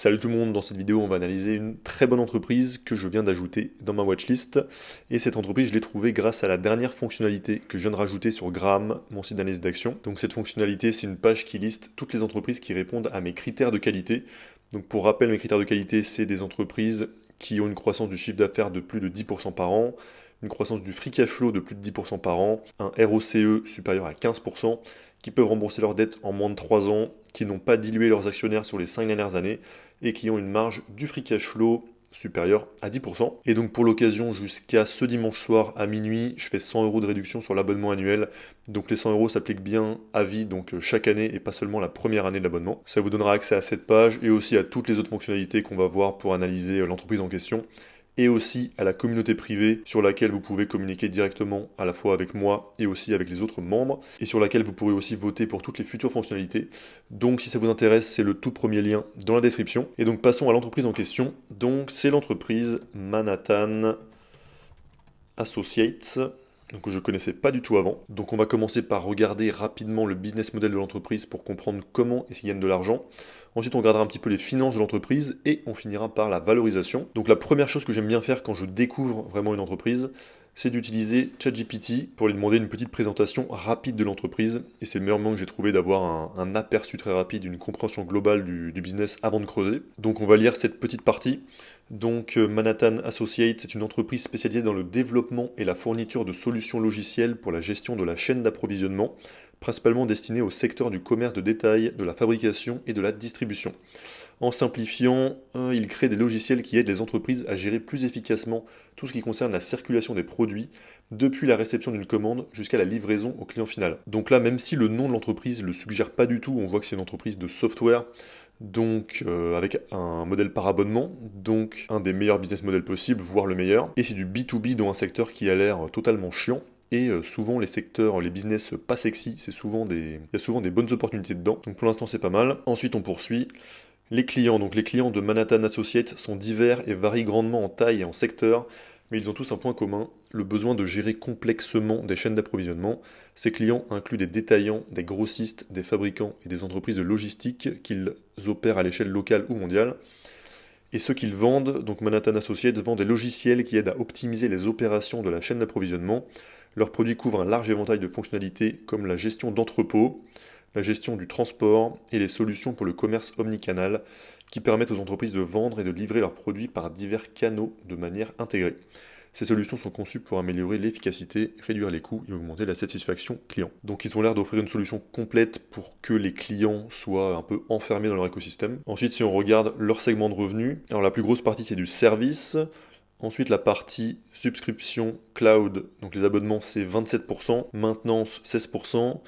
Salut tout le monde, dans cette vidéo on va analyser une très bonne entreprise que je viens d'ajouter dans ma watchlist. Et cette entreprise je l'ai trouvée grâce à la dernière fonctionnalité que je viens de rajouter sur Graham, mon site d'analyse d'action. Donc cette fonctionnalité c'est une page qui liste toutes les entreprises qui répondent à mes critères de qualité. Donc pour rappel, mes critères de qualité c'est des entreprises qui ont une croissance du chiffre d'affaires de plus de 10% par an, une croissance du free cash flow de plus de 10% par an, un ROCE supérieur à 15%, qui peuvent rembourser leurs dettes en moins de 3 ans, qui n'ont pas dilué leurs actionnaires sur les 5 dernières années et qui ont une marge du free cash flow supérieure à 10%. Et donc pour l'occasion, jusqu'à ce dimanche soir à minuit, je fais 100 € de réduction sur l'abonnement annuel. Donc les 100 € s'appliquent bien à vie, donc chaque année et pas seulement la première année de l'abonnement. Ça vous donnera accès à cette page et aussi à toutes les autres fonctionnalités qu'on va voir pour analyser l'entreprise en question, et aussi à la communauté privée sur laquelle vous pouvez communiquer directement à la fois avec moi et aussi avec les autres membres, et sur laquelle vous pourrez aussi voter pour toutes les futures fonctionnalités. Donc si ça vous intéresse, c'est le tout premier lien dans la description. Et donc passons à l'entreprise en question. Donc c'est l'entreprise Manhattan Associates, donc que je connaissais pas du tout avant. Donc on va commencer par regarder rapidement le business model de l'entreprise pour comprendre comment est-ce qu'ils gagnent de l'argent. Ensuite on regardera un petit peu les finances de l'entreprise et on finira par la valorisation. Donc la première chose que j'aime bien faire quand je découvre vraiment une entreprise, c'est d'utiliser ChatGPT pour lui demander une petite présentation rapide de l'entreprise. Et c'est le meilleur moment que j'ai trouvé d'avoir un aperçu très rapide, une compréhension globale du business avant de creuser. Donc on va lire cette petite partie. Donc Manhattan Associates, c'est une entreprise spécialisée dans le développement et la fourniture de solutions logicielles pour la gestion de la chaîne d'approvisionnement, principalement destinée au secteur du commerce de détail, de la fabrication et de la distribution. En simplifiant, il crée des logiciels qui aident les entreprises à gérer plus efficacement tout ce qui concerne la circulation des produits, depuis la réception d'une commande jusqu'à la livraison au client final. Donc là, même si le nom de l'entreprise ne le suggère pas du tout, on voit que c'est une entreprise de software, donc avec un modèle par abonnement, donc un des meilleurs business models possibles, voire le meilleur. Et c'est du B2B dans un secteur qui a l'air totalement chiant. Et souvent les secteurs, les business pas sexy, il y a souvent des bonnes opportunités dedans. Donc pour l'instant c'est pas mal. Ensuite on poursuit. Les clients, donc les clients de Manhattan Associates sont divers et varient grandement en taille et en secteur, mais ils ont tous un point commun, le besoin de gérer complexement des chaînes d'approvisionnement. Ces clients incluent des détaillants, des grossistes, des fabricants et des entreprises de logistique qu'ils opèrent à l'échelle locale ou mondiale. Et ce qu'ils vendent, donc Manhattan Associates vend des logiciels qui aident à optimiser les opérations de la chaîne d'approvisionnement. Leurs produits couvrent un large éventail de fonctionnalités comme la gestion d'entrepôts, la gestion du transport et les solutions pour le commerce omnicanal qui permettent aux entreprises de vendre et de livrer leurs produits par divers canaux de manière intégrée. Ces solutions sont conçues pour améliorer l'efficacité, réduire les coûts et augmenter la satisfaction client. Donc ils ont l'air d'offrir une solution complète pour que les clients soient un peu enfermés dans leur écosystème. Ensuite, si on regarde leur segment de revenus, alors la plus grosse partie c'est du service. Ensuite, la partie subscription cloud, donc les abonnements c'est 27%, maintenance 16%,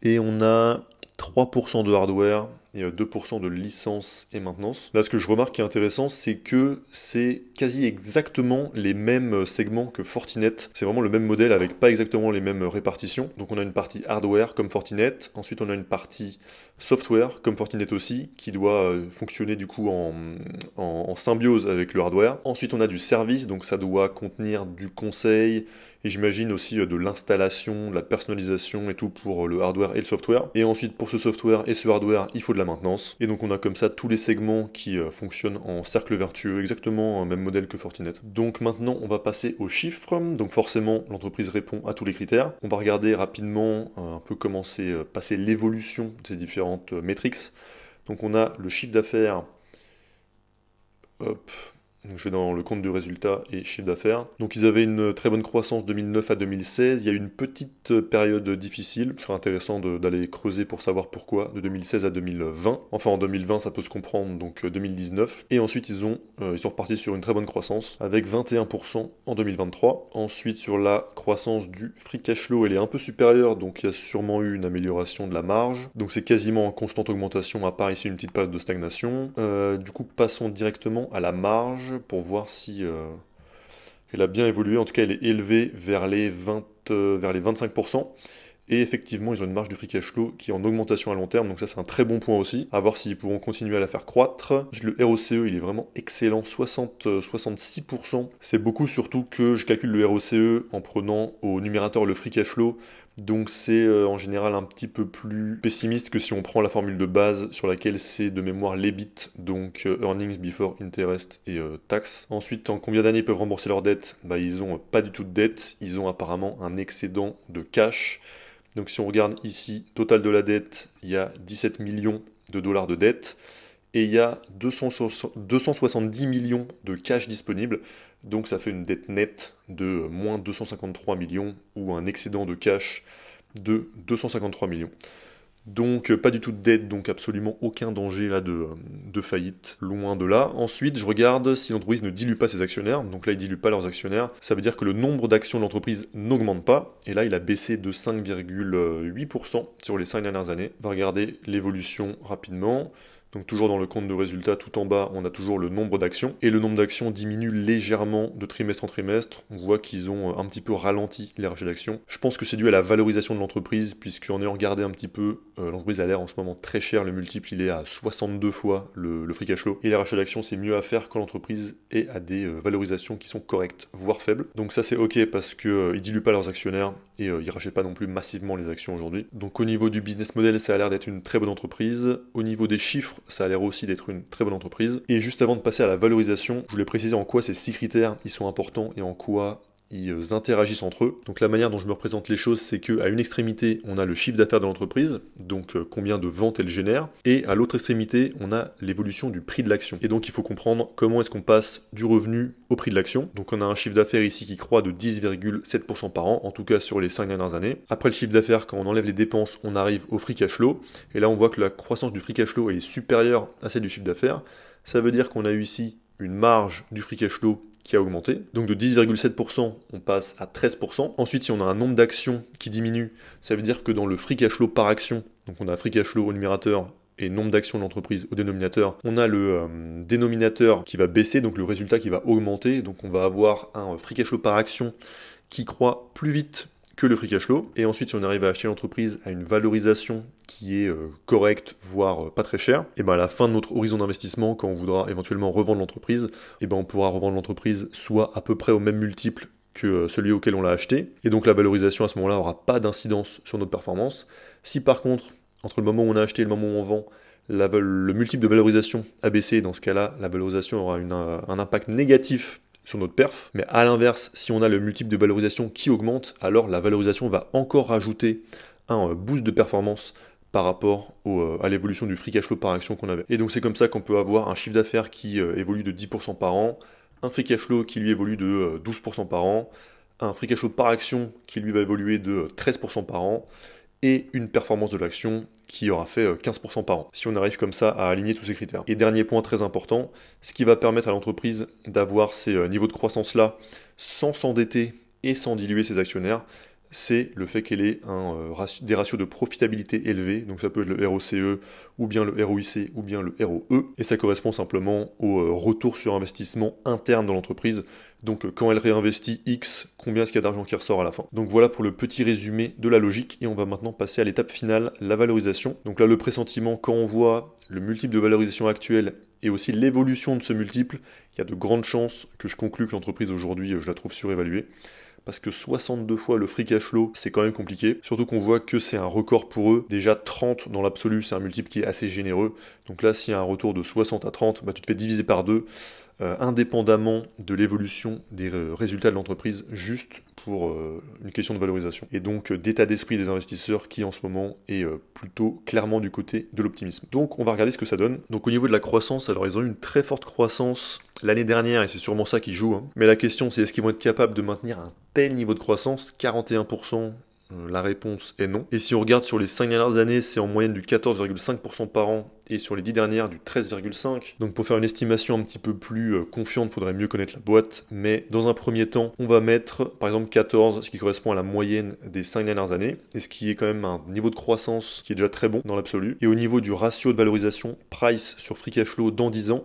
et on a 3% de hardware et 2% de licence et maintenance. Là, ce que je remarque qui est intéressant, c'est que c'est quasi exactement les mêmes segments que Fortinet. C'est vraiment le même modèle avec pas exactement les mêmes répartitions. Donc on a une partie hardware comme Fortinet, ensuite on a une partie software comme Fortinet aussi, qui doit fonctionner du coup en symbiose avec le hardware. Ensuite on a du service, donc ça doit contenir du conseil, et j'imagine aussi de l'installation, de la personnalisation et tout pour le hardware et le software. Et ensuite pour ce software et ce hardware, il faut de la maintenance. Et donc on a comme ça tous les segments qui fonctionnent en cercle vertueux, exactement même modèle que Fortinet. Donc maintenant on va passer aux chiffres. Donc forcément l'entreprise répond à tous les critères. On va regarder rapidement un peu comment c'est passé l'évolution de ces différentes métriques. Donc on a le chiffre d'affaires. Hop. Donc je vais dans le compte de résultat et chiffre d'affaires. Donc ils avaient une très bonne croissance 2009 à 2016. Il y a eu une petite période difficile. Ce serait intéressant d'aller creuser pour savoir pourquoi, de 2016 à 2020. Enfin en 2020 ça peut se comprendre, donc 2019. Et ensuite ils sont repartis sur une très bonne croissance avec 21% en 2023. Ensuite sur la croissance du free cash flow, elle est un peu supérieure, donc il y a sûrement eu une amélioration de la marge. Donc c'est quasiment en constante augmentation, à part ici une petite période de stagnation. Du coup passons directement à la marge pour voir si elle a bien évolué. En tout cas, elle est élevée vers les 25%. Et effectivement, ils ont une marge de free cash flow qui est en augmentation à long terme, donc ça c'est un très bon point aussi. À voir s'ils pourront continuer à la faire croître. Le ROCE, il est vraiment excellent, 66%. C'est beaucoup, surtout que je calcule le ROCE en prenant au numérateur le free cash flow. Donc c'est en général un petit peu plus pessimiste que si on prend la formule de base sur laquelle c'est de mémoire l'EBIT, donc Earnings Before Interest et Taxes. Ensuite, en combien d'années ils peuvent rembourser leur dette? Ils ont pas du tout de dette, ils ont apparemment un excédent de cash. Donc si on regarde ici, total de la dette, il y a 17 millions de dollars de dette et il y a 270 millions de cash disponible. Donc ça fait une dette nette de moins 253 millions ou un excédent de cash de 253 millions. Donc pas du tout de dette, donc absolument aucun danger là de faillite, loin de là. Ensuite, je regarde si l'entreprise ne dilue pas ses actionnaires. Donc là, ils ne diluent pas leurs actionnaires. Ça veut dire que le nombre d'actions de l'entreprise n'augmente pas. Et là, il a baissé de 5,8% sur les 5 dernières années. On va regarder l'évolution rapidement. Donc toujours dans le compte de résultats, tout en bas, on a toujours le nombre d'actions. Et le nombre d'actions diminue légèrement de trimestre en trimestre. On voit qu'ils ont un petit peu ralenti les rachats d'actions. Je pense que c'est dû à la valorisation de l'entreprise, puisqu'en ayant regardé un petit peu, l'entreprise a l'air en ce moment très chère. Le multiple, il est à 62 fois le free cash flow. Et les rachats d'actions, c'est mieux à faire quand l'entreprise est à des valorisations qui sont correctes, voire faibles. Donc ça, c'est ok parce qu'ils ne diluent pas leurs actionnaires et ils ne rachètent pas non plus massivement les actions aujourd'hui. Donc au niveau du business model, ça a l'air d'être une très bonne entreprise. Au niveau des chiffres, ça a l'air aussi d'être une très bonne entreprise. Et juste avant de passer à la valorisation, je voulais préciser en quoi ces 6 critères ils sont importants et en quoi ils interagissent entre eux. Donc la manière dont je me représente les choses, c'est qu'à une extrémité, on a le chiffre d'affaires de l'entreprise, donc combien de ventes elle génère, et à l'autre extrémité, on a l'évolution du prix de l'action. Et donc il faut comprendre comment est-ce qu'on passe du revenu au prix de l'action. Donc on a un chiffre d'affaires ici qui croît de 10,7% par an, en tout cas sur les 5 dernières années. Après le chiffre d'affaires, quand on enlève les dépenses, on arrive au free cash flow, et là on voit que la croissance du free cash flow est supérieure à celle du chiffre d'affaires. Ça veut dire qu'on a eu ici une marge du free cash flow qui a augmenté. Donc de 10,7%, on passe à 13%. Ensuite, si on a un nombre d'actions qui diminue, ça veut dire que dans le free cash flow par action, donc on a free cash flow au numérateur et nombre d'actions de l'entreprise au dénominateur, on a le dénominateur qui va baisser, donc le résultat qui va augmenter. Donc on va avoir un free cash flow par action qui croît plus vite que le free cash flow. Et ensuite, si on arrive à acheter l'entreprise à une valorisation qui est correcte, voire pas très chère, et ben à la fin de notre horizon d'investissement, quand on voudra éventuellement revendre l'entreprise, et ben on pourra revendre l'entreprise soit à peu près au même multiple que celui auquel on l'a acheté. Et donc la valorisation à ce moment-là n'aura pas d'incidence sur notre performance. Si par contre, entre le moment où on a acheté et le moment où on vend, le multiple de valorisation a baissé, dans ce cas-là, la valorisation aura un impact négatif sur notre perf, mais à l'inverse, si on a le multiple de valorisation qui augmente, alors la valorisation va encore rajouter un boost de performance par rapport à l'évolution du free cash flow par action qu'on avait. Et donc c'est comme ça qu'on peut avoir un chiffre d'affaires qui évolue de 10% par an, un free cash flow qui lui évolue de 12% par an, un free cash flow par action qui lui va évoluer de 13% par an, et une performance de l'action qui aura fait 15% par an, si on arrive comme ça à aligner tous ces critères. Et dernier point très important, ce qui va permettre à l'entreprise d'avoir ces niveaux de croissance-là sans s'endetter et sans diluer ses actionnaires, c'est le fait qu'elle ait des ratios de profitabilité élevés, donc ça peut être le ROCE, ou bien le ROIC, ou bien le ROE, et ça correspond simplement au retour sur investissement interne de l'entreprise. Donc quand elle réinvestit X, combien est-ce qu'il y a d'argent qui ressort à la fin? Donc voilà pour le petit résumé de la logique, et on va maintenant passer à l'étape finale, la valorisation. Donc là, le pressentiment, quand on voit le multiple de valorisation actuel et aussi l'évolution de ce multiple, il y a de grandes chances que je conclue que l'entreprise aujourd'hui, je la trouve surévaluée. Parce que 62 fois le free cash flow, c'est quand même compliqué. Surtout qu'on voit que c'est un record pour eux. Déjà 30 dans l'absolu, c'est un multiple qui est assez généreux. Donc là, s'il y a un retour de 60 à 30, tu te fais diviser par 2, indépendamment de l'évolution des résultats de l'entreprise, juste pour une question de valorisation. Et donc d'état d'esprit des investisseurs qui en ce moment est plutôt clairement du côté de l'optimisme. Donc on va regarder ce que ça donne. Donc au niveau de la croissance, alors ils ont eu une très forte croissance l'année dernière, et c'est sûrement ça qui joue. Mais la question, c'est est-ce qu'ils vont être capables de maintenir un tel niveau de croissance? 41%, la réponse est non. Et si on regarde sur les 5 dernières années, c'est en moyenne du 14,5% par an, et sur les 10 dernières du 13,5%. Donc pour faire une estimation un petit peu plus confiante, il faudrait mieux connaître la boîte. Mais dans un premier temps, on va mettre par exemple 14, ce qui correspond à la moyenne des 5 dernières années, et ce qui est quand même un niveau de croissance qui est déjà très bon dans l'absolu. Et au niveau du ratio de valorisation price sur free cash flow dans 10 ans,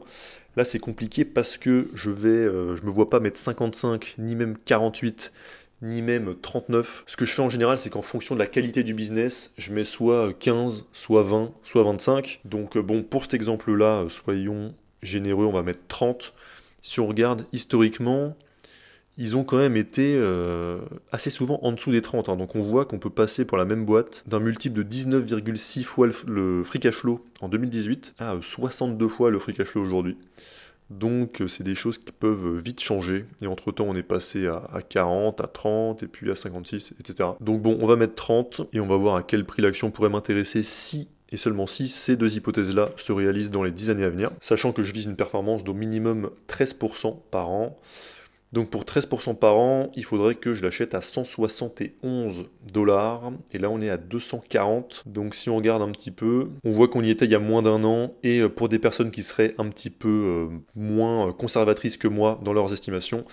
là, c'est compliqué parce que je me vois pas mettre 55, ni même 48, ni même 39. Ce que je fais en général, c'est qu'en fonction de la qualité du business, je mets soit 15, soit 20, soit 25. Donc bon, pour cet exemple-là, soyons généreux, on va mettre 30. Si on regarde historiquement, ils ont quand même été assez souvent en dessous des 30, hein. Donc on voit qu'on peut passer pour la même boîte d'un multiple de 19,6 fois le free cash flow en 2018 à 62 fois le free cash flow aujourd'hui. Donc c'est des choses qui peuvent vite changer. Et entre-temps, on est passé à 40, à 30, et puis à 56, etc. Donc bon, on va mettre 30, et on va voir à quel prix l'action pourrait m'intéresser si, et seulement si, ces deux hypothèses-là se réalisent dans les 10 années à venir. Sachant que je vise une performance d'au minimum 13% par an. Donc pour 13% par an, il faudrait que je l'achète à 171 dollars. Et là, on est à 240. Donc si on regarde un petit peu, on voit qu'on y était il y a moins d'un an. Et pour des personnes qui seraient un petit peu moins conservatrices que moi dans leurs estimations,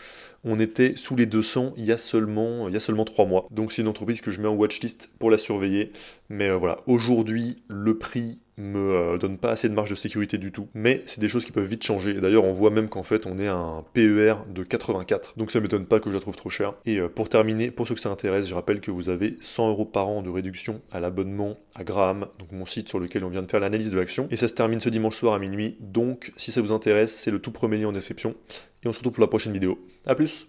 on était sous les 200 il y a seulement 3 mois. Donc c'est une entreprise que je mets en watchlist pour la surveiller. Mais voilà, aujourd'hui, le prix me donne pas assez de marge de sécurité du tout. Mais c'est des choses qui peuvent vite changer. Et d'ailleurs, on voit même qu'en fait, on est à un PER de 84. Donc ça m'étonne pas que je la trouve trop chère. Et pour terminer, pour ceux que ça intéresse, je rappelle que vous avez 100 € par an de réduction à l'abonnement à Graham, donc mon site sur lequel on vient de faire l'analyse de l'action. Et ça se termine ce dimanche soir à minuit. Donc si ça vous intéresse, c'est le tout premier lien en description. Et on se retrouve pour la prochaine vidéo. A plus!